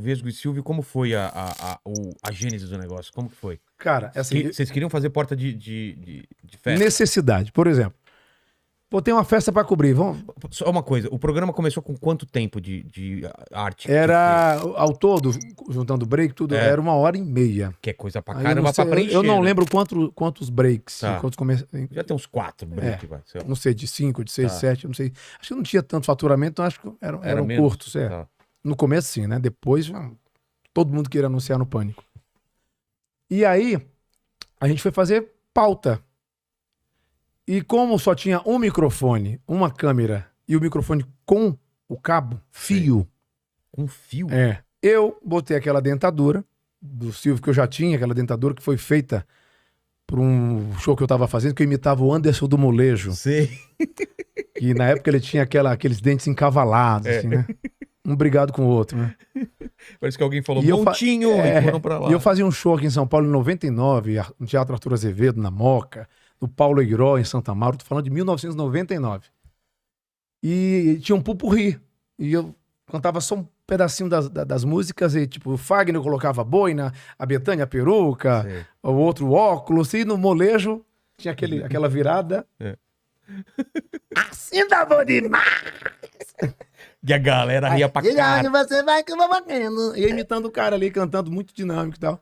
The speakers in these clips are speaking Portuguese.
Vesgo e Silvio, como foi a gênese do negócio? Como que foi? Cara, assim, Vocês queriam fazer porta de festa? necessidade. Por exemplo, vou ter uma festa pra cobrir. Vamos... Só uma coisa, o programa começou com quanto tempo de arte? Era, ao todo, juntando break, tudo, É. era 1h30. Que é coisa pra Aí caramba pra preencher. eu não né? lembro quantos breaks. Tá. Quantos Já tem uns 4 break, vai. Sei lá. Não sei, de 5, de 6, Tá. 7, não sei. Acho que não tinha tanto faturamento, então acho que eram menos? curtos. É. Tá. No começo, sim, né? Depois, todo mundo queria anunciar no Pânico. E aí, a gente foi fazer pauta. E como só tinha um microfone, uma câmera e o microfone com o cabo, fio, Com fio? eu botei aquela dentadura do Silvio que eu já tinha, aquela dentadura que foi feita por um show que eu tava fazendo, que eu imitava o Anderson do Molejo. Sei. E na época ele tinha aqueles dentes encavalados, assim, né? Um brigado com o outro, né? Parece que alguém falou, E eu Montinho, e foram pra lá. E eu fazia um show aqui em São Paulo em 99, no Teatro Arthur Azevedo, na Moca, no Paulo Eguiró, em Santa Maura, tô falando de 1999. E tinha um pupurri. E eu cantava só um pedacinho das músicas, e tipo, o Fagner colocava boina, a Bethânia a peruca, Sei. o outro o óculos, e no molejo tinha aquela virada. Assim tá bom demais! E a galera ria pra E aí caralho. você vai que eu vou batendo. E imitando o cara ali, cantando muito dinâmico e tal.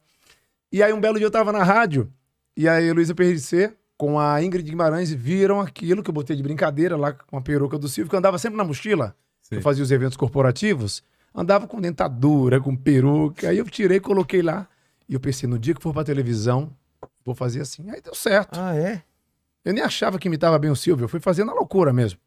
E aí um belo dia eu tava na rádio, e aí a Heloísa PRC com a Ingrid Guimarães viram aquilo que eu botei de brincadeira lá com a peruca do Silvio, que eu andava sempre na mochila, que eu fazia os eventos corporativos, andava com dentadura, com peruca, aí eu tirei, coloquei lá, e eu pensei, no dia que for pra televisão, vou fazer assim. Aí deu certo. Ah, é? Eu nem achava que imitava bem o Silvio, eu fui fazendo a loucura mesmo.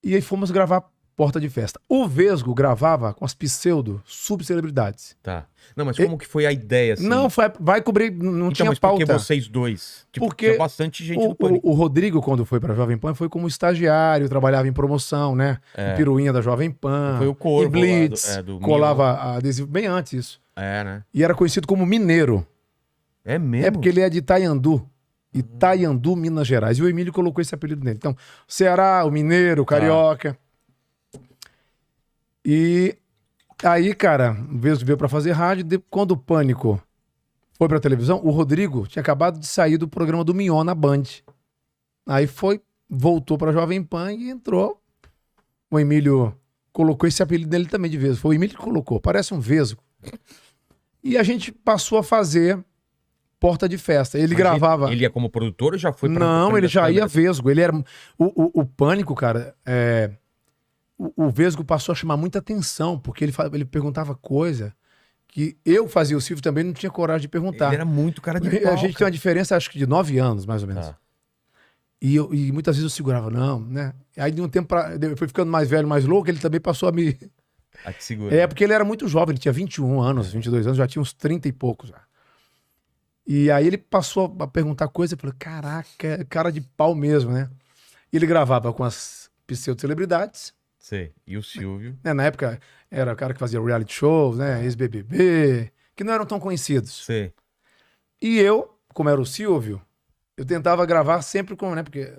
E aí fomos gravar Porta de Festa. O Vesgo gravava com as pseudo-subcelebridades. Tá. Não, mas como que foi a ideia, assim? Não, vai cobrir, não então, tinha mas por que pauta. vocês dois? Tipo, Porque tinha bastante gente no Pânico. o Rodrigo, quando foi pra Jovem Pan, foi como estagiário, trabalhava em promoção, né? Em piruinha da Jovem Pan. Foi o Corvo em Blitz, lá do colava adesivo bem antes isso. É, né? E era conhecido como Mineiro. É mesmo? É porque ele é de Itaiandu. Itaiandu, Minas Gerais. E o Emílio colocou esse apelido nele. Então, Ceará, o Mineiro, o Carioca. E aí, cara, o Vesgo veio pra fazer rádio. Quando o Pânico foi pra televisão, o Rodrigo tinha acabado de sair do programa do Mion na Band. Aí voltou pra Jovem Pan e entrou. O Emílio colocou esse apelido dele também de Vesgo. Foi o Emílio que colocou. Parece um Vesgo. E a gente passou a fazer Porta de Festa. Ele gravava... Ele ia como produtor ou já foi pra... Não, ele já ia Vesgo. Ele era... O Pânico, cara, o Vesgo passou a chamar muita atenção, porque ele perguntava coisa que eu fazia, o Silvio também não tinha coragem de perguntar. Ele era muito cara de pau. A gente tem uma diferença, acho que de 9 anos, mais ou menos. Tá. E muitas vezes eu segurava, não, né? Aí de um tempo eu fui ficando mais velho, mais louco, ele também passou a me... A te segura. Porque ele era muito jovem, ele tinha 21 anos, 22 anos, já tinha uns 30 e poucos já. E aí ele passou a perguntar coisa, eu falei, caraca, cara de pau mesmo, né? E ele gravava com as pseudo-celebridades. Sei. E o Silvio? Né? Na época era o cara que fazia reality shows, né? Ex-BBB, que não eram tão conhecidos. Sei. E eu, como era o Silvio, eu tentava gravar sempre com, né? Porque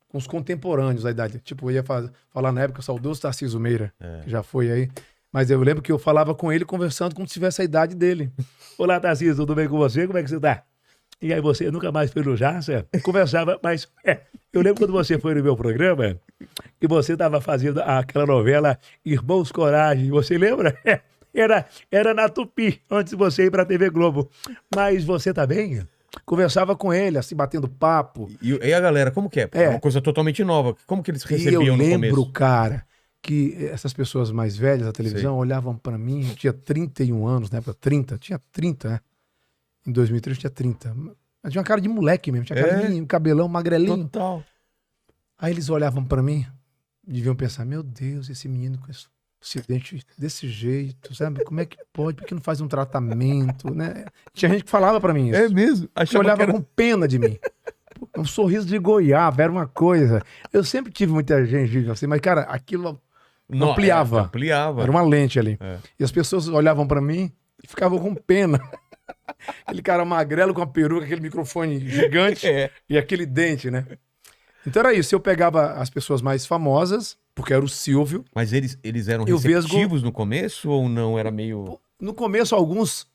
com os contemporâneos da idade. Tipo, eu ia falar na época, o saudoso Tarcísio Meira, que já foi aí. Mas eu lembro que eu falava com ele conversando como se tivesse a idade dele. Olá, Tarcísio, tudo bem com você? Como é que você tá? E aí você nunca mais foi no Jaça? Conversava, mas eu lembro quando você foi no meu programa, que você estava fazendo aquela novela Irmãos Coragem, você lembra? Era na Tupi, antes de você ir pra TV Globo. Mas você tá bem? Conversava com ele, assim, batendo papo. E a galera, como que é? É uma coisa totalmente nova. Como que eles recebiam no começo? Eu lembro, cara, que essas pessoas mais velhas da televisão olhavam pra mim, eu tinha 31 anos, né? Tinha 30, né? Em 2003 tinha 30. Mas tinha uma cara de moleque mesmo, tinha cara de cabelão, magrelinho. Total. Aí eles olhavam pra mim, deviam pensar, meu Deus, esse menino com esse dente desse jeito, sabe? Como é que pode? Por que não faz um tratamento, né? Tinha gente que falava pra mim isso. É mesmo? Que olhava com pena de mim. Um sorriso de goiaba, era uma coisa. Eu sempre tive muita gengiva assim, mas, cara, aquilo ampliava. Ampliava. Era uma lente ali. E as pessoas olhavam pra mim e ficavam com pena. Aquele cara magrelo com a peruca, aquele microfone gigante e aquele dente, né? Então era isso. Eu pegava as pessoas mais famosas, porque era o Silvio. Mas eles eram E o Vesgo- receptivos no começo ou não? Era meio... No começo, alguns...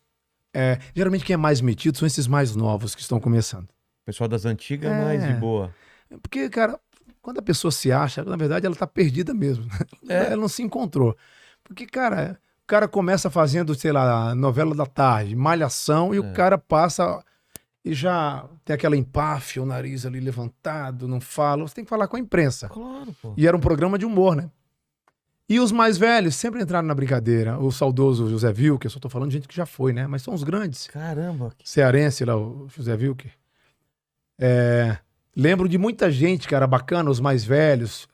geralmente quem é mais metido são esses mais novos que estão começando. O pessoal das antigas mais de boa. Porque, cara, quando a pessoa se acha, na verdade ela tá perdida mesmo. Ela não se encontrou. Porque, cara, o cara começa fazendo, sei lá, novela da tarde, malhação, e o cara passa e já tem aquela empáfia, o nariz ali levantado, não fala. Você tem que falar com a imprensa. Claro, pô. E era um programa de humor, né? E os mais velhos sempre entraram na brincadeira. O saudoso José Wilker, eu só tô falando de gente que já foi, né? Mas são os grandes. Caramba. Cearense lá, o José Wilker. Lembro de muita gente que era bacana, os mais velhos,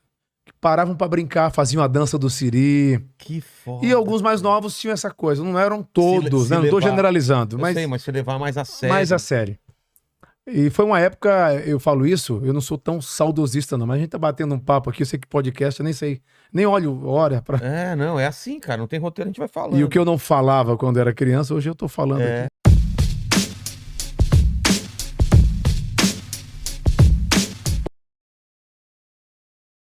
que paravam pra brincar, faziam a dança do siri. Que foda. E alguns mais novos tinham essa coisa. Não eram todos, se né? Não tô levar- generalizando, Eu mas sei, mas se levar mais a sério. mais a sério. E foi uma época, eu falo isso, eu não sou tão saudosista não, mas a gente tá batendo um papo aqui, eu sei que podcast, eu nem sei, nem olho hora pra... Não, é assim, cara. Não tem roteiro, a gente vai falando. E o que eu não falava quando era criança, hoje eu tô falando aqui.